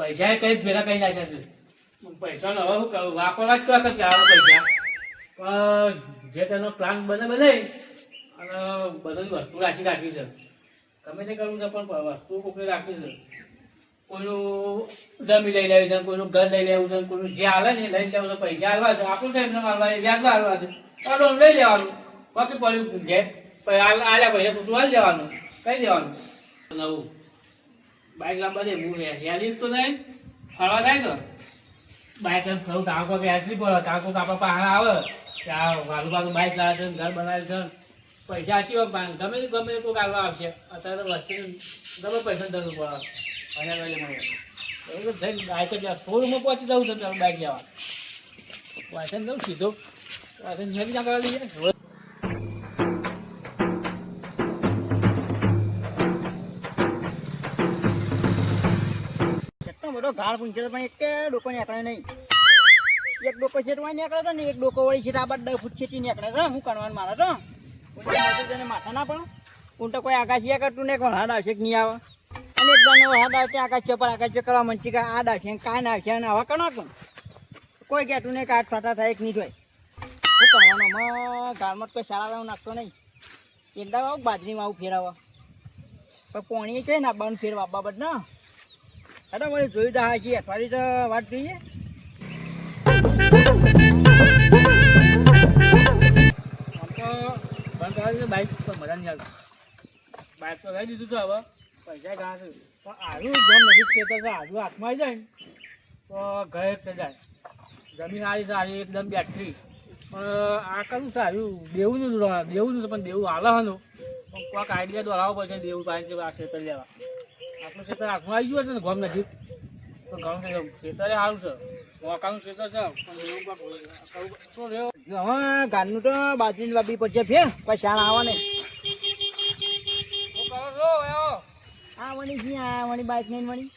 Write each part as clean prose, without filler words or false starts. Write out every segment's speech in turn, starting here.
પૈસા કઈ ભેગા કઈ નાખ્યા છે પૈસા નો હવે શું કરું વાપરવા જ તો પૈસા પણ જે તેનો પ્લાન બને અને બધી વસ્તુ રાખી છે ગમે તે કરવું છે પણ વસ્તુ કોઈને રાખવી છે કોઈનું જમીન લઈ લેવી છે કોઈનું ઘર લઈ લેવું છે કોઈનું જે હાલે ને લઈ લેવું છે પૈસા હાલવા છે આપણું છે એમને મારવા વ્યાજ હાલવા છે તો લઈ લેવાનું બાકી પડ્યું ઘેર આલ્યા પૈસા છૂટું હાલ દેવાનું કઈ દેવાનું નવું બાઇક લાંબા દે હું હેલીશ તો નહીં ફરવા જાય તો બાઇક લઈને ફરું ટાંકો કે એટલી પડે ટાંકો આપણા પાસે આવે ત્યાં વાલું બાજુ બાઇક લાવે છે ઘર બનાવે છે પૈસા આછી ગમે ગમે કોઈ કાઢવા આવશે અત્યારે તો વસ્તી ગમે પૈસા જરૂર પડે જઈને બાઇક જ શોરૂમમાં પહોંચી જવું છે ત્યારે બાઇક લેવા વાસણ જવું સીધો વાસણ મેં ત્યાં કરવા લઈએ મોટો ગાળ પૂંછે પણ એક ડોકો નીકળે નહીં એક ડોકો છેટવા નીકળે તો ને એક ડોકો વળી છે આ 10 ફૂટ છેટી નીકળે છે હું કરવાનું મારે તો માથા ના પણ હું તો કોઈ આકાશીયા કરતું ને હાડ આવશે કે નહીં આવે અને એક દાનો હાડ આવશે આકાશ પર આકાશ કરવા મંચી કે આ આવશે કાંઈ ના આવશે અને આવા કણો કોઈ કહેતું ને કાઠ ફાટા થાય કે નહીં જોઈ શું કરવાનું ગાળમાં કોઈ સારા નાખતો નહીં એક દાવ આવું બાજરીમાં આવું ફેરાવા પણ પોણી છે ને બંધ ફેરવા બાબત ના અરે મને જોયું તો હા છીએ અઠવાડિયે તો વાત જોઈએ બંધ કરાવી બાઇક પર મજા નહીં આવતી બાઇક તો લઈ દીધું છે હવે પૈસા ઘણા છે પણ આજુ ગમ નજીક છે તો આજુ હાથમાં આવી જાય ને તો ઘરે થઈ જાય જમીન સારી એકદમ બેટરી પણ આ કયું સારું દેવું છે પણ દેવું હાલે હનું પણ કોઈક આઈડિયા તો હલાવવો પડશે દેવું પાસે આ ખેતર લેવા આપણું ખેતર હાથમાં આવી ગયું છે ને ગમ નજીક તો ઘણું ખેતરે સારું છે મોકાનું ખેતર છે પણ હવે ગાડનું તો બાજરી બાબી પડશે ફેર પછી શાણ આવવા નહીં આ વણી જી આ વણી બાઇક નહીં વણી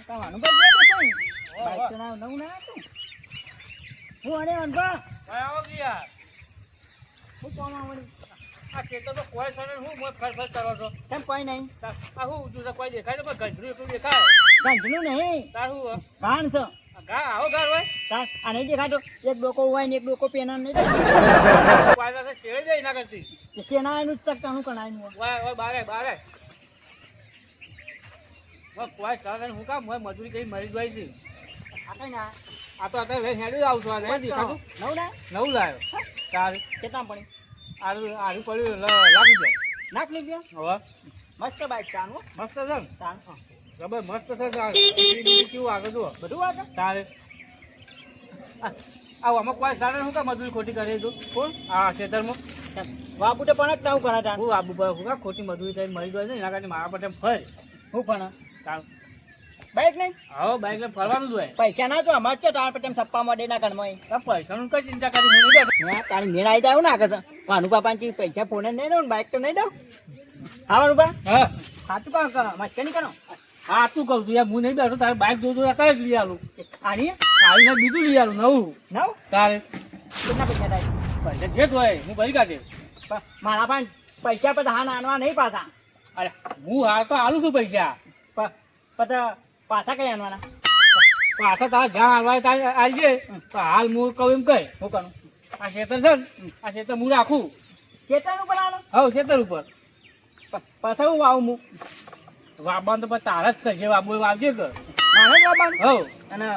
કવાનું બાઇક તો ના નવું ના હતું હું અરે અનપા હું કોમ વણી આ ખેતર તો કોઈ સર હું ફરફર કરો છો કેમ કોઈ નહીં આ હું તું કોઈ દેખાય તો ગંજરું એટલું દેખાય ગંજનું નહીં તારું ભાન છે ઘા આવો ઘર હોય આ નહીં દેખાતો એક ડોકો હોય ને એક ડોકો પેના નહીં પાછા શેરી જાય ના કરતી શેના એનું જ તક હું કણાયનું હોય બારે કોઈ સર હું કામ હોય મજૂરી કરી મરી જાય છે આ તો અત્યારે લઈને હેડ્યું આવશું આ દેખાતું નવું લાવ્યો તાર કેટલા પડે આરું પડ્યું લાગી જાય નાખ લીધી હવે મસ્ત બાઈક ચાનું મસ્ત છે ને જબર મસ્ત છે કેવું આગળ જુઓ બધું આગળ તારે આમાં કોઈ સારા શું કા મજૂરી ખોટી કરી તું કોણ આ ખેતરમાં બાપુ તો પણ જ ચાવું કરા હું આબુ પર હું ખોટી મજૂરી કરીને મરી ગયો છે એના કારણે મારા પર ફર હું પણ ચાલ બાઈક નહીં હવે બાઈક લઈને ફરવાનું જ હોય પૈસા ના તો અમારે તો તાર પર સપ્પા મળે ના ઘરમાં પૈસાનું કઈ ચિંતા કરી હું નહીં બેઠો તારી મેળ આવી જાય ના કરે ભાનુ બાપાની પૈસા ફોને નહીં દઉં બાઈક તો નહીં દઉં હા રૂપા હા સાચું કહો મસ્કે નહીં કરો હા તું કહું છું યાર હું નહીં બેઠો તારે બાઈક જોતું અત્યારે જ લઈ આલું આની બીજું લઈ આલું નવું નવ તારે કેટલા પૈસા થાય પૈસા જે જ હોય હું ભરી કાઢે મારા પણ પૈસા પછી હા નાનવા નહીં પાછા અરે હું હાલ તો આલું છું પૈસા પછી પાછા કઈ આનવાના પાછા તારા જ્યાં આવવા ત્યાં આવજે હાલ હું કહું એમ કહે હું કરું આ ખેતર છે ને આ ખેતર હું રાખું ખેતર ઉપર આવો હા ખેતર ઉપર પાછા હું વાવું હું વાબાનું તો પણ તારા જ છે જે વાબુ વાવજે કે મારે જ વાવવાનું હો અને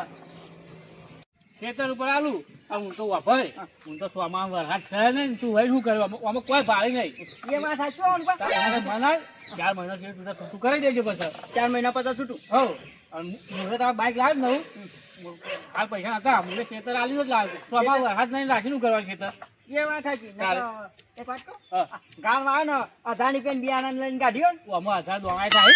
ખેતર ઉપર આલું હું તો વાપર હું તો સ્વામા વરસાદ છે ને તું હોય શું કરવા આમાં કોઈ ભાડે નહીં એ વાત સાચું બનાય 4 મહિના સુધી તું છૂટું કરી દેજો પછી 4 મહિના પછી છૂટું હો મુझे તારા બાઇક લાવ નવું હાલ પૈસા હતા મુझे ખેતર આલ્યું જ લાવ્યું સ્વામા વરસાદ નહીં રાખીને કરવાનું ખેતર એ વાત સાચી એક વાત કહું ગામમાં આવે ને અધાણી પેન બિયારણ લઈને કાઢ્યો ને આમાં 1000 દોવાય થાય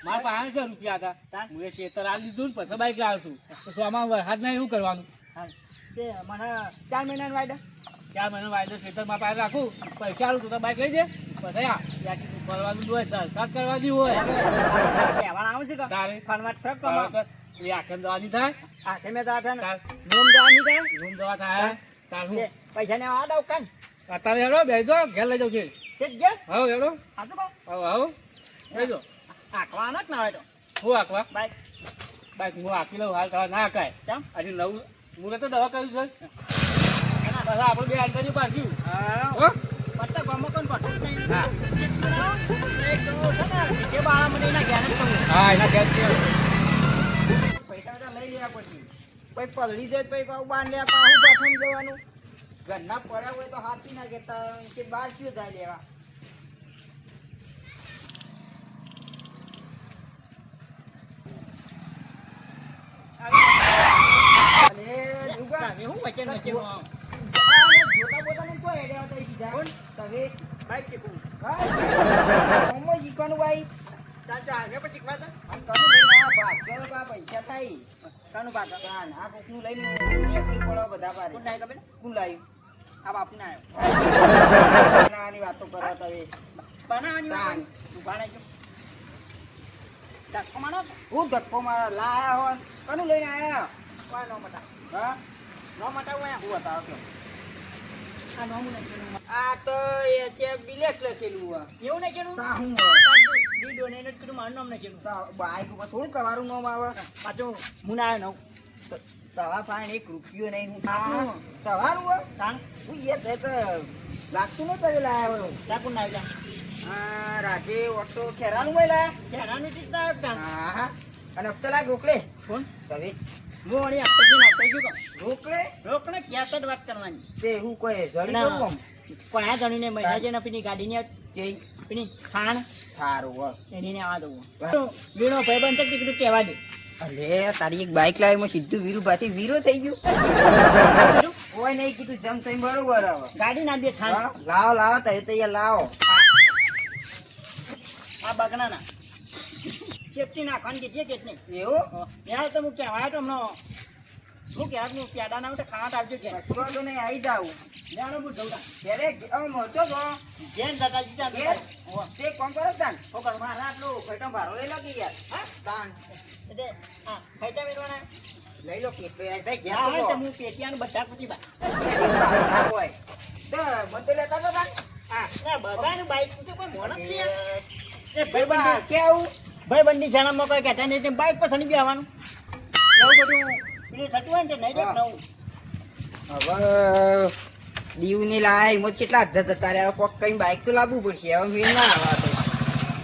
મારા પાસે 500 રૂપિયા હતા મુझे ખેતર આલી દીધું ને પછી બાઇક લાવશું તો સ્વામા વરસાદ નહીં એવું કરવાનું તે મને 4 મહિનાનો વાયદો 4 મહિનાનો વાયદો ખેતરમાં પાસે રાખું પૈસા આલું તો બાઇક લઈ દે પછી ફરવાનું હોય સાત કરવાની હોય તહેવાર આવે છે તારે ફરવા ફરક એ આખેમ દવાની થાય આખે મેં તો રૂમ જવાની થાય રૂમ દવા થાય તાર હું પૈસા ને આ દઉં કાન અત્યારે હેડો બેસજો ઘેર લઈ જાઉં છે તે ગયા હા હેડો સાચું કહું હા બેસજો આખવાના જ ના હોય તો હું આકવા બાઈક બાઈક હું આકી લઉં હાલ તારા ના કાય કેમ હજી નવું મુરે તો દવા કર્યું છે પાછા આપણે બે આંતરિયું પાછું હો પટ્ટા ગામમાં કોણ પટ્ટા જ નહીં હા એક જણો છે ને જે બાળા મને એના ઘેર જ કહું હા એના ઘેર છે પૈસા બધા લઈ લેવા પછી પછી પલળી જાય પછી પાછું બાર લેવા પાછું પાછું જવાનું ઘરના પડ્યા હોય તો હાથી ના કહેતા કે બહાર કયું જાય લેવા અરે જુગા તમે હું વચ્ચે વચ્ચે જોતા બોતાને કોઈ હેડ્યા હતા સીધા તમે બાઈક શીખવું હોમો જીકવાનું ભાઈ ચાલ ચાલ હવે પછી શીખવા તા આમ તમે લઈને આ ભાગ કરો તો આ પૈસા થાય કાનું પાકા તાન આ કોકનું લઈને એકલી પડો બધા પારે કોણ નાય ખબર કોણ લાવ્યું આ બાપુ ના આવ્યો બનાવવાની વાતો કરો તમે બનાવવાની તાન. વાત તું ભાણે જો ધક્કો મારો હું ધક્કો મારા લાયા હો કનું લઈને આયા કોઈ નો મટા હા નો મટા હોય હું બતાવો કે આ નો હું નહીં આ તો એ છે બિલેટ લખેલું હે એવું નહીં કેનું તા હું ડી ડોનેટ કીધું મારું નામ નહીં કેનું બાઈક ઉપર થોડું તમારું નામ આવે પાછું હું ના આવ્યો તવા ફાઈન 1 રૂપિયો નહીં હું આપણું. તમારું હે તાણ હું એ તો લાગતું નહીં તમે લાયા હોય ચાકુ ના આવ્યા આ રાજે ઓટો ખેરાનું હોય લાયા કેરાની ચીજ ના આવ્યા હા હા અને હપ્તા લાગ રોકલે કોણ તમે હું વળી આપતો જઈને આપતો ગયો રોકલે રોકને ક્યાં જ વાત કરવાની તે હું કોઈ જડી ના. દઉં આમ કયા જણીને મહિના જેને પેલી ગાડીની કે પેલી ખાણ સારું હો એની ને આવવા દઉં વીણો ભાઈ બંધ છે કીધું કહેવા દે અરે તારી એક બાઈક લાવી માં સીધું વીરુ ભાથી વીરો થઈ ગયું કોઈ નહીં કીધું જમ થઈ બરોબર હવે ગાડી ના બે ઠાણ હા, લાવો લાવો તઈ તૈયાર લાવો આ બગનાના સેફટી નાખવાની કીધી કે જ નહીં એવું યાર તો હું કહેવાય તો હમણાં હું કહેવાય હું પ્યાડા ના ખાવા આવજો કે તો તો નહીં આવી જાવ જાણો હું જઉં ત્યારે મોટો તો જેન દાદાજી ત્યાં ઘેર? તે કોમ કરો તાન શું કરું? મારા આટલો ફેટો ભારો લઈ લો કે યાર હા તાન એટલે હા ખાઈતા વેરવાના લઈ લો કે ઘેર હા તો તો હું પેટિયાનું બધા કુટી બા ના હોય તો મત લેતા તો તાન હા ના બધાનું બાઈક તો કોઈ મોણ જ નહીં એ ભાઈ બા ભાઈ કે આવું ભાઈ બંડી શાળામાં કોઈ કહેતા નહીં તે બાઈક પર સણી બેવાનું એવું બધું પેલું થતું હોય ને તે નહીં દેખ નવું હવે દીવની લાય મોત કેટલા અધર જતા રહ્યા કોક કઈ બાઈક તો લાવવું પડશે હવે મેં ના આવા તો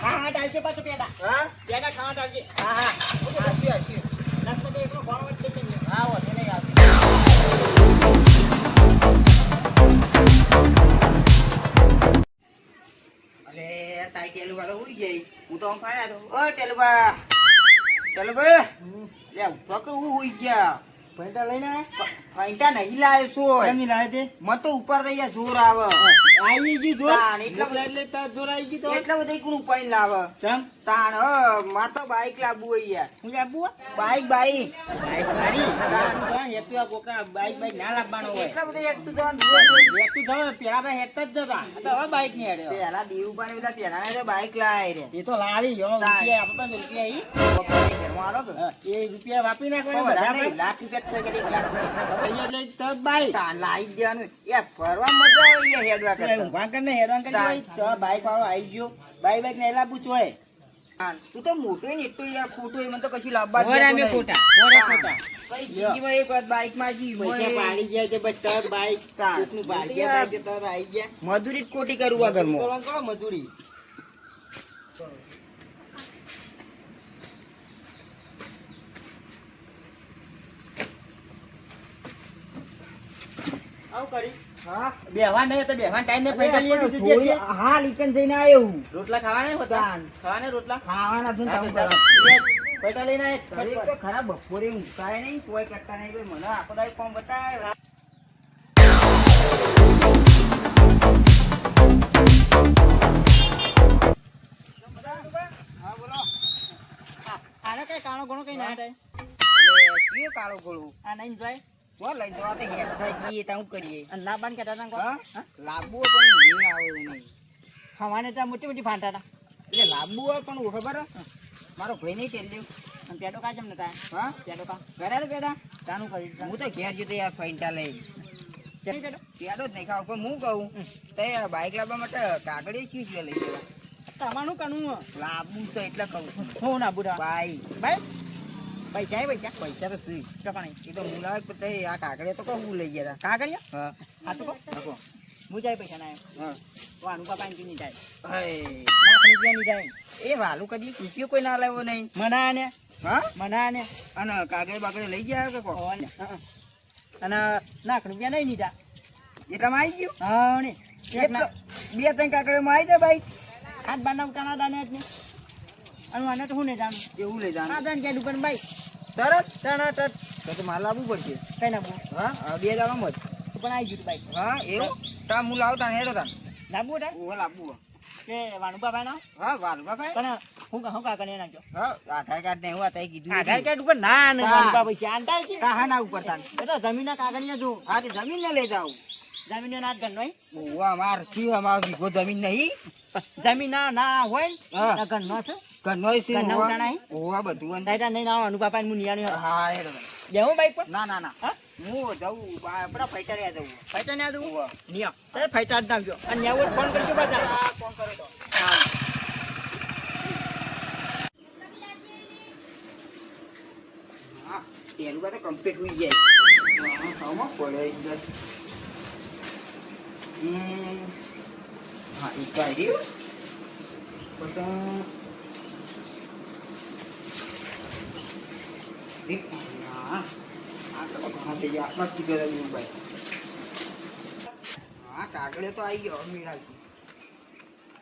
હા હા ટાલશે પાછું પેડા હા પેડા ખાવા ટાલશે હા હા આપ્યું નાસ્તો તો એકલો ભાવ જ છે હા વધે નહીં આપ્યું અરે તારી ટેલુબા તો ઉઈ ગઈ હું તો આમ ફાડ્યા તો ઓ ટેલુબા ટેલુબા લે ઉભો કે હું ઉઈ ગયા પૈસા લઈને ફાઈટા નહીં લાવ્યો છું કેમ લાવે તે મત તો ઉપર થઈ ગયા જોર આવે આવી ગઈ જોર તાણ એટલા બધા એટલે તાર જોર આવી ગઈ તો એટલા બધા કોણ ઉપાડીને લાવે ચમ તાણ માં તો બાઈક લાવવું હોય યાર હું લાવવું બાઈક બાઈક બાઈક મારી તાર હેતુ આ કોકા બાઈક ના લાવવાનો હોય એટલા બધા હેડ તું તો આમ જોર હેતુ થયો પેલા તો હેત જ જતા આ તો હવે બાઈક નહીં હેડ્યો પેલા દેવું બધા પેલા ને બાઈક લાય રે એ તો લાવી ગયો રૂપિયા આપણે પાસે રૂપિયા ઘરમાં આલો તો એ રૂપિયા વાપરી નાખવાના બધા બધા નહીં, લાખ રૂપિયા થઈ ગયા 1 લાખ અહીંયા એટલે તો બાઈક તાણ લાવી જ દેવાનું યાર ફરવા મજા આવે યાર હેડવા કરતા ઊંઘા કરીને હેરાન કરી હોય તો બાઈક વાળો આવી ગયો બાઈક નહીં લાવવું જોઈએ તાણ, તું તો મોટો ને એટલો યાર ખોટો મને તો કશું લાવવા જ ઓરા દેતો મે નહીં. ખોટા ઓરા તાણ. ખોટા પછી જિંદગીમાં એક વાર બાઈક માં જી પૈસા પાડી જાય છે બસ તરત બાઈક તાણ. કોકનું ભાગ્ય થાય કે તરત આવી ગયા મજૂરી જ ખોટી કરું આ ઘરમાં કરવાનું કરો મજૂરી આવું કરી હા બેહવા નહીં તો બેહવા ટાઈમ ને પૈસા લઈ અરે, દીધી છે થોડી- હા લીકન જઈને આવ્યો હું રોટલા ખાવાના હોતા તાણ. ખાવાના રોટલા ખાવાના છું ને હા, તમે તો કરો. પૈસા લઈને આય. ઘરે તો ખરા બપોરે ઊંઘાય નહીં કોઈ કરતા નહીં ભાઈ મને આખો દાડો કોમ બતાવે હા બોલો આને કઈ કાણો ઘણો કઈ ના થાય એટલે કયો કાળો ગોળું આ નહીં જાય તો લઈ જવા તો હેઠતા જઈએ તો શું કરીએ અને ના બાન કહેતા હતા હા લાવવું હોય પણ નહીં આવે એવું નહીં ખાવાને ત્યાં મોટી મોટી ફાંટા હતા એટલે લાવવું હોય પણ હું ખબર હે? મારો ભાઈ નહીં તેલ અને પેટો કા જેમ નતા હા પેટો કા ઘરે તો બેટા તાનું કરી દીધા હું તો ઘેર જતો યાર ફાઈન્ટા લઈ કેમ પેટો પેડો જ નહીં ખાવ પણ હું કહું તો યાર બાઈક લાવવા માટે કાગળિયો શું છે લઈ જવા તમારું કરવું લાંબુ છે એટલે કહું છું હું ના બુરા ભાઈ ભાઈ પૈસા પૈસા પૈસા તો સી ચોકણી એ તો હું લાવે પછી આ કાગળિયા તો કહું હું લઈ ગયા કાગળિયા હા હા તો શકો હું જાય પૈસા ના હા વાનું પાપા ની જાય હે નાખણી રૂપિયા ની જાય એ વાલું કદી રૂપિયો કોઈ ના લાવ્યો નહીં મના ને હા મના ને અને કાગળ બાગળે લઈ ગયા કે કો અને નાખણી રૂપિયા નહીં નીધા એટલામાં આવી ગયું હા ને એક ના બે ત્રણ કાગળમાં આવી જાય ભાઈ હાથ બાર ના ઉતાના દાને જ ને અને મને તો હું નહીં જાણું એવું લઈ હા જાણ દાન કે દુકાન ભાઈ તરત તરત તો માલ લાવવું પડશે કઈ ના બો હા હવે બે દાડામાં જ પણ આવી ગયું ભાઈ હા એવું તા હું લાવતા ને હેડો તા લાવવું થાય ઓહો લાવવું કે વાનું બાપા ના હા વાલું ભાઈ પણ હું કા કરી નાખ્યો હા આધાર કાર્ડ ને એવું આ તઈ કીધું આધાર કાર્ડ ઉપર ના ને વાનું બાપા છે આંટા છે કાહા ના ઉપર તાન એ તો જમીન ના કાગળિયા જો હા તે જમીન ને લઈ જાવ જમીન ના ગણ નહીં ઓવા માર સી અમાર વીઘો જમીન નહીં જમીન ના હોય હા. ને ગણ નો છે કનોય સી ઘરના ઓવા ઉતાણા હી? ઓવા બધું અંદર. તાઈટા નહીં ના વાનું બાપા હું નિયાણી હા હેડો તા. દેવું બાઈક પર ના ના ના હા હું જવું આપડા ફૈટરિયા જવું ફાઈટર ને આદું ઓવા નિયા તારે ફાઈટર જ નાખજો અને નેવું ફોન કરજો પાછા આ ફોન કરો તો હા હા તેનું કા તો કમ્પ્લીટ હોઈ જાય હા ખાવામાં પડે એકદમ હા ઈ કાઈ રહ્યું પછી એક હા આ તો ઘણા થઈ ગયા આટલા જ કીધું હતું ભાઈ હા કાગળે તો આવી ગયો મીરાજી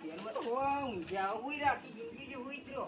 તેનું તો હું જાવ હુઈ રાખી જિંદગી જે હુઈ જ રહ્યો